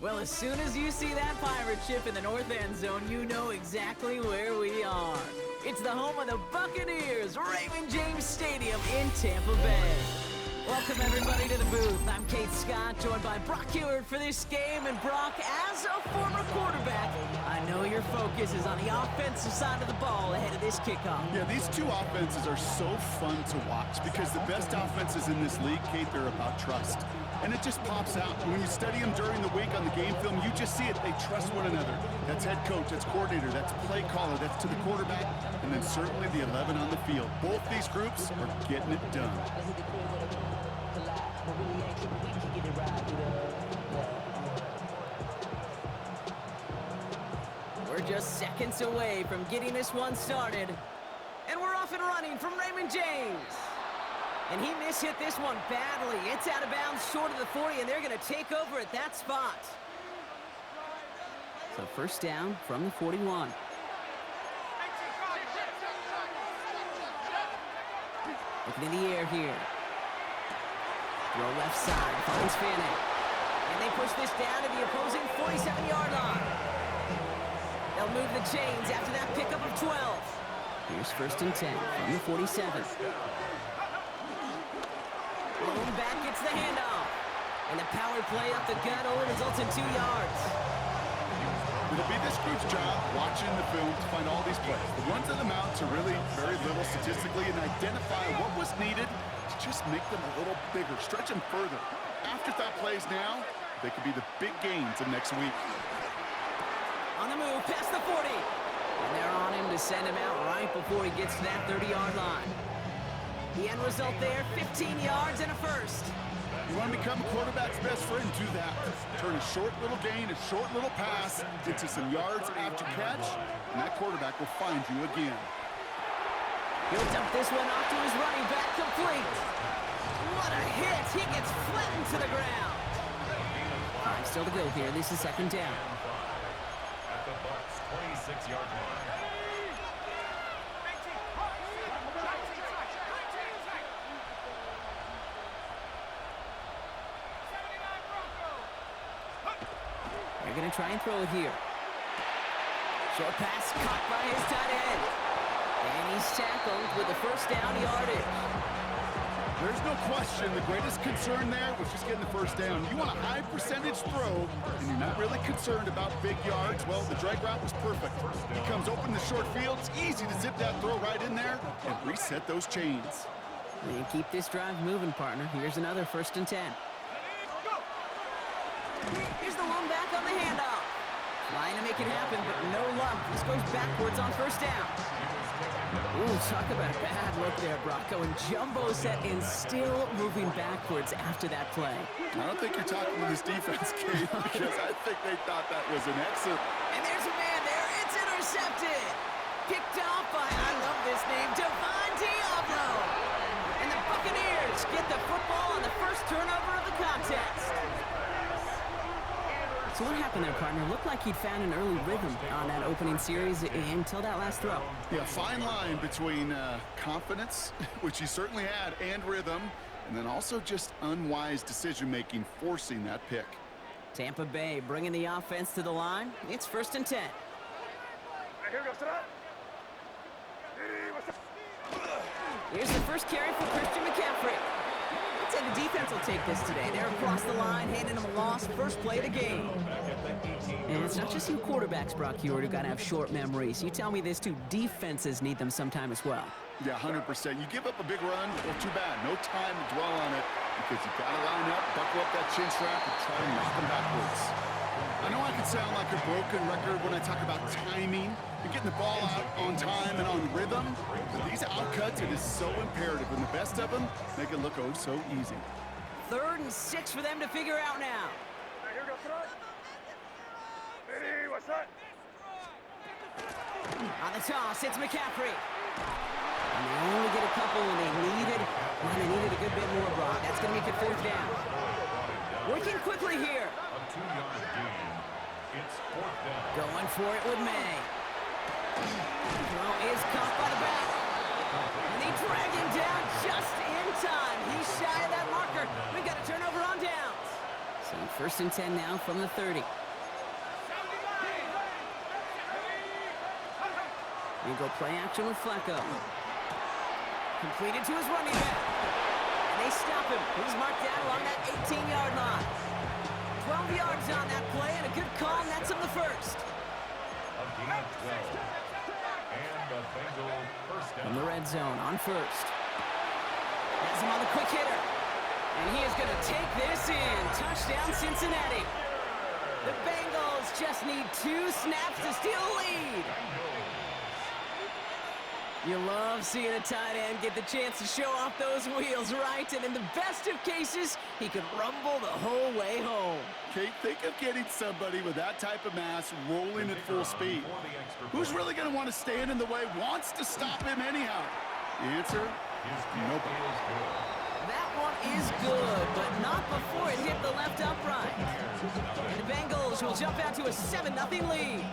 Well, as soon as you see that pirate ship in the north end zone, you know exactly where we are. It's the home of the Buccaneers, Raymond James Stadium in Tampa Bay. Welcome, everybody, to the booth. I'm Kate Scott, joined by Brock Heward for this game. And Brock, as a former quarterback, I know your focus is on the offensive side of the ball ahead of this kickoff. Yeah, these two offenses are so fun to watch because the best offenses in this league, Kate, they're about trust. And it just pops out. When you study them during the week on the game film, you just see it. They trust one another. That's head coach, that's coordinator, that's play caller, that's to the quarterback, and then certainly the 11 on the field. Both these groups are getting it done. We're just seconds away from getting this one started. And we're off and running from Raymond James. And he mishit this one badly. It's out of bounds short of the 40, and they're going to take over at that spot. So first down from the 41. Looking in the air here. Throw left side, finds Fanning. And they push this down to the opposing 47-yard line. They'll move the chains after that pickup of 12. Here's first and 10 from the 47. Rolling back gets the handoff. And the power play up the gut only results in 2 yards. It'll be this group's job watching the film to find all these plays. The ones that amount to really very little statistically and identify what was needed to just make them a little bigger, stretch them further. Afterthought plays now, they could be the big gains of next week. On the move, past the 40. And they're on him to send him out right before he gets to that 30-yard line. The end result there, 15 yards and a first. You want to become a quarterback's best friend, do that. Turn a short little gain, a short little pass into some yards after catch, and that quarterback will find you again. He'll dump this one off to his running back, complete. What a hit! He gets flattened to the ground. 5 still to go here. This is second down. At the Bucs' 26-yard line. They're going to try and throw it here. Short pass caught by his tight end. And he's tackled with a first down yardage. There's no question the greatest concern there was just getting the first down. You want a high percentage throw, and you're not really concerned about big yards. Well, the drag route was perfect. He comes open the short field. It's easy to zip that throw right in there and reset those chains. And keep this drive moving, partner. Here's another first and 10. Here's the one back on the handoff. Trying to make it happen, but no luck. This goes backwards on first down. Ooh, talk about a bad look there, Brock. Going jumbo set and still moving backwards after that play. I don't think you're talking to this defense, Kate, because I think they thought that was an exit. And there's a man there. It's intercepted. Picked off by, I love this name, Devon Diablo. And the Buccaneers get the football on the first turnover of the contest. So what happened there, partner? Looked like he'd found an early rhythm on that opening series until that last throw. Yeah, fine line between confidence, which he certainly had, and rhythm, and then also just unwise decision-making, forcing that pick. Tampa Bay bringing the offense to the line. It's first and 10. Here's the first carry for Christian McCaffrey. I'd say the defense will take this today. They're across the line, handing them a loss, first play of the game. And it's not just you quarterbacks, Brock Heward, who got to have short memories. You tell me this too, defenses need them sometime as well. Yeah, 100%. You give up a big run, well, too bad. No time to dwell on it because you've got to line up, buckle up that chin strap, and try to knock them backwards. I know I can sound like a broken record when I talk about timing and getting the ball out on time and on rhythm, but these outcuts, it is so imperative, and the best of them make it look oh so easy. 3rd and 6 for them to figure out now. On the toss, it's McCaffrey. And they only get a couple when they needed a good bit more, Brock. That's going to make it 4th down. Working quickly here. A 2-yard gain. It's 4th down. Going for it with May. Throw is caught by the back. And they drag him down just in time. He's shy of that marker. We've got a turnover on downs. So first and 10 now from the 30. We go play action with Flacco. Completed to his running back. And they stop him. He's marked down along that 18-yard line. 12 yards on that play and a good call nets him the first. A gain of 12. And the Bengals first down. From the red zone on first. Has him on the quick hitter. And he is going to take this in. Touchdown, Cincinnati. The Bengals just need 2 snaps to steal a lead. You love seeing a tight end get the chance to show off those wheels, right? And in the best of cases, he could rumble the whole way home. Kate, think of getting somebody with that type of mass rolling at full speed. Who's really going to want to stand in the way, wants to stop him anyhow? The answer? Nobody. That one is good, but not before it hit the left upright. And the Bengals will jump out to a 7-0 lead.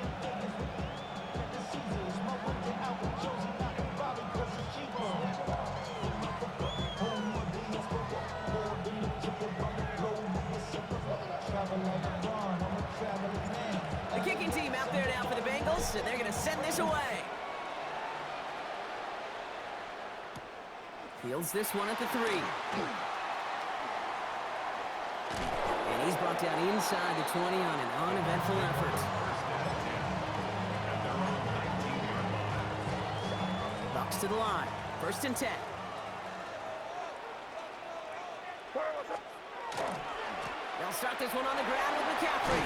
The kicking team out there now for the Bengals, and they're going to send this away. Fields this one at the 3. And he's brought down inside the 20 on an uneventful effort. Bucks to the line. First and 10. They'll start this one on the ground with McCaffrey.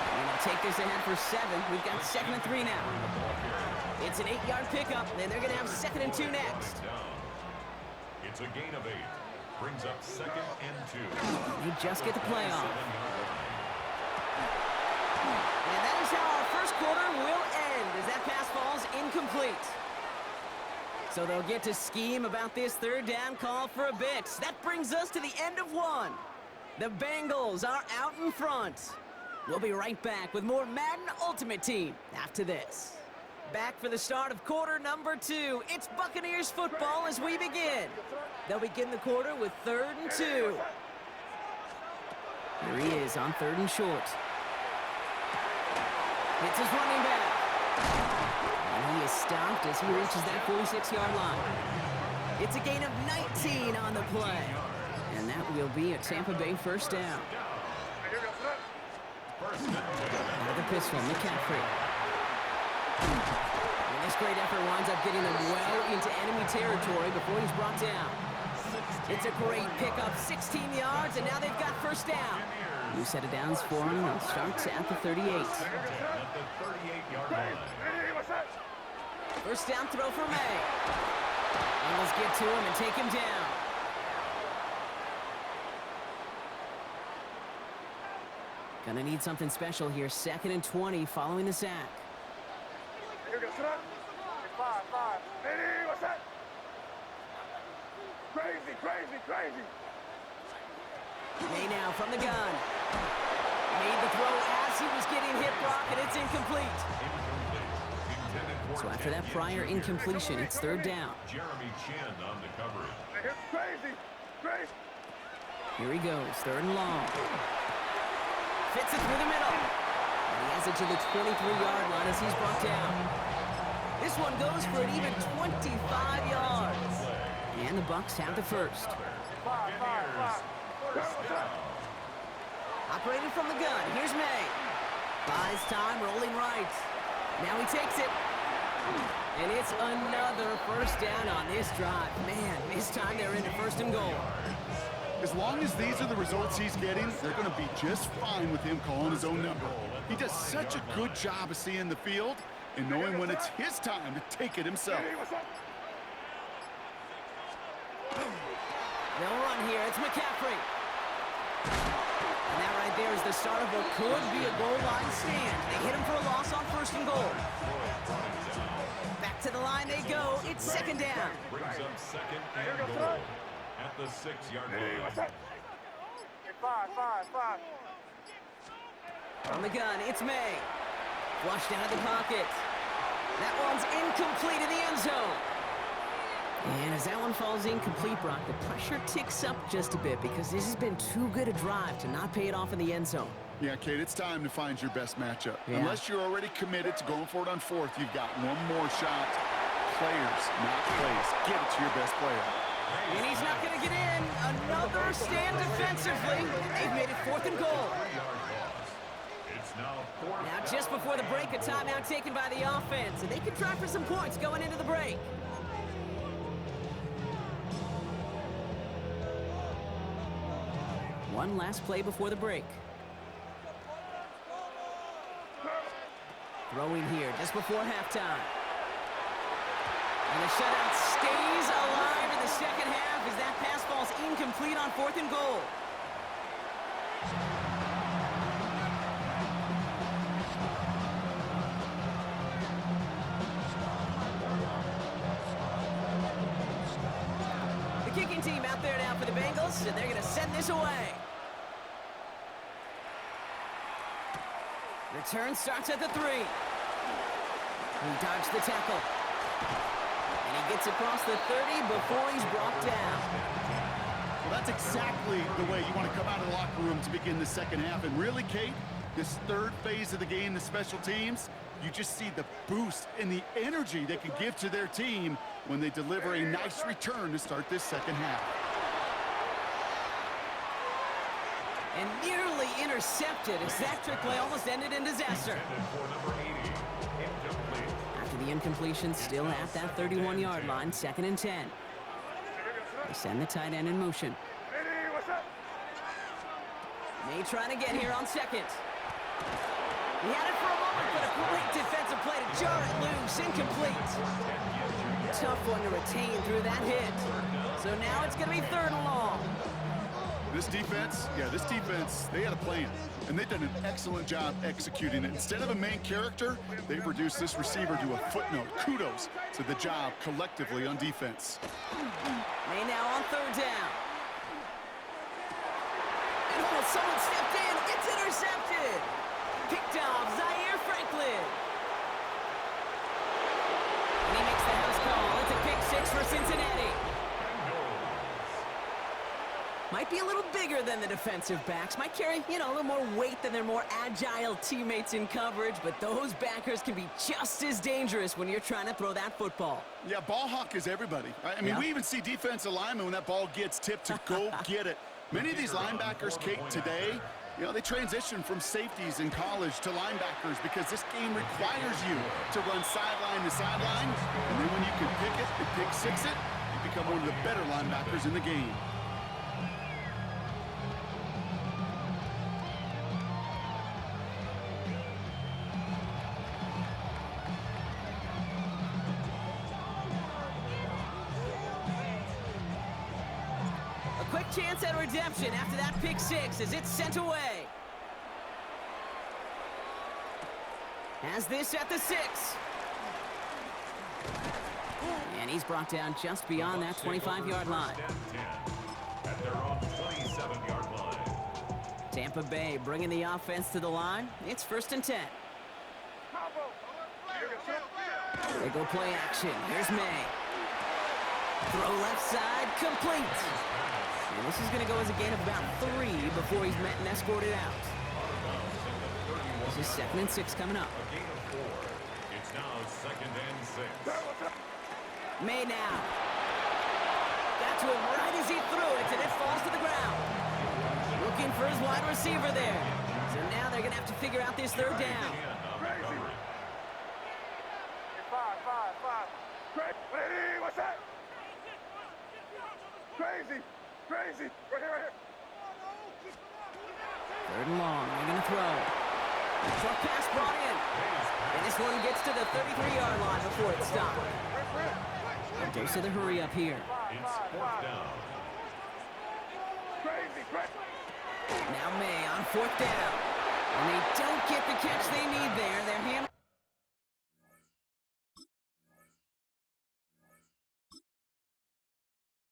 And they'll take this ahead for 7. We've got 2nd and 3 now. It's an 8-yard pickup, and they're going to have 2nd and 2 next. It's a gain of 8. Brings up 2nd and 2. They just get the play off. And that is how our first quarter will end, as that pass falls incomplete. So they'll get to scheme about this 3rd down call for a bit. That brings us to the end of 1. The Bengals are out in front. We'll be right back with more Madden Ultimate Team after this. Back for the start of quarter number 2. It's Buccaneers football as we begin. They'll begin the quarter with 3rd and 2. Here he is on 3rd and short. It's his running back. And he is stopped as he reaches that 46-yard line. It's a gain of 19 on the play. And that will be a Tampa Bay first down. Out of the pistol, McCaffrey. And this great effort winds up getting them well into enemy territory before he's brought down. It's a great pickup, 16 yards, and now they've got first down. New set of downs for him, and starts at the 38. First down throw for May. And let's get to him and take him down. Gonna need something special here. 2nd and 20 following the sack. Crazy. May now from the gun. Made the throw as he was getting hit, Brock, and it's incomplete. So after that prior incompletion, it's 3rd down. Jeremy Chin on the coverage. Crazy. Here he goes, 3rd and long. Fits it through the middle. And he has it to the 23-yard line as he's brought down. This one goes for an even 25 yards. And the Bucks have the first. Operating from the gun, here's May. Buys time, rolling right. Now he takes it. And it's another first down on this drive. Man, this time they're into 1st and goal. As long as these are the results he's getting, they're going to be just fine with him calling his own number. He does such a good job of seeing the field and knowing when it's his time to take it himself. They'll run here. It's McCaffrey. And that right there is the start of what could be a goal line stand. They hit him for a loss on 1st and goal. Back to the line they go. It's 2nd down. Brings up 2nd and goal at the 6-yard line. Five. On the gun, it's May. Flushed out of the pocket. That one's incomplete in the end zone. And as that one falls incomplete, Brock, the pressure ticks up just a bit because this has been too good a drive to not pay it off in the end zone. Yeah, Kate, it's time to find your best matchup. Yeah. Unless you're already committed to going for it on fourth, you've got one more shot. Players, not plays. Get it to your best player. And he's not going to get in. Another stand defensively. They've made it 4th and goal. Now, just before the break, a timeout taken by the offense, and they can try for some points going into the break. One last play before the break. Throwing here just before halftime. And the shutout stays alive in the second half as that pass falls incomplete on 4th and goal. The kicking team out there now for the Bengals, and they're going to send this away. Return starts at the 3. He dodged the tackle. And he gets across the 30 before he's brought down. Well, that's exactly the way you want to come out of the locker room to begin the second half. And really, Kate, this third phase of the game, the special teams, you just see the boost and the energy they can give to their team when they deliver a nice return to start this second half. And nearly intercepted as that trick play almost ended in disaster. After the incompletion, still at that 31-yard line, 2nd and 10. They send the tight end in motion. May trying to get here on 2nd. He had it for a moment, but a great defensive play to jar it loose, incomplete. Tough one to retain through that hit. So now it's going to be 3rd and long. This defense, they had a plan, and they've done an excellent job executing it. Instead of a main character, they've reduced this receiver to a footnote. Kudos to the job collectively on defense. May now on 3rd down. And oh, someone stepped in. It's intercepted. Picked off Zaire Franklin. And he makes the house call. It's a pick 6 for Cincinnati. Might be a little bigger than the defensive backs. Might carry, a little more weight than their more agile teammates in coverage, but those backers can be just as dangerous when you're trying to throw that football. Yeah, ball hawk is everybody. I mean, we even see defensive linemen when that ball gets tipped to go get it. Many of these linebackers, Kate, today, they transition from safeties in college to linebackers because this game requires you to run sideline to sideline, and then when you can pick it and pick 6 it, you become one of the better linebackers in the game. Quick chance at redemption after that pick 6 as it's sent away. Has this at the 6. And he's brought down just beyond that 25-yard line. At their own 27-yard line. Tampa Bay bringing the offense to the line. It's 1st and 10. They go play action. Here's May. Throw left side, complete. And this is going to go as a gain of about 3 before he's met and escorted out. This is 2nd and 6 coming up. A gain of 4. It's now 2nd and 6. May now. Got to him right as he threw it, and it falls to the ground. Looking for his wide receiver there. So now they're going to have to figure out this 3rd down. What's that? Crazy. Right here. 3rd and long. They're going to throw. Short pass brought in. And this one gets to the 33-yard line before it stopped. A dose of the hurry up here. It's 4th down. Now May on 4th down. And they don't get the catch they need there. They're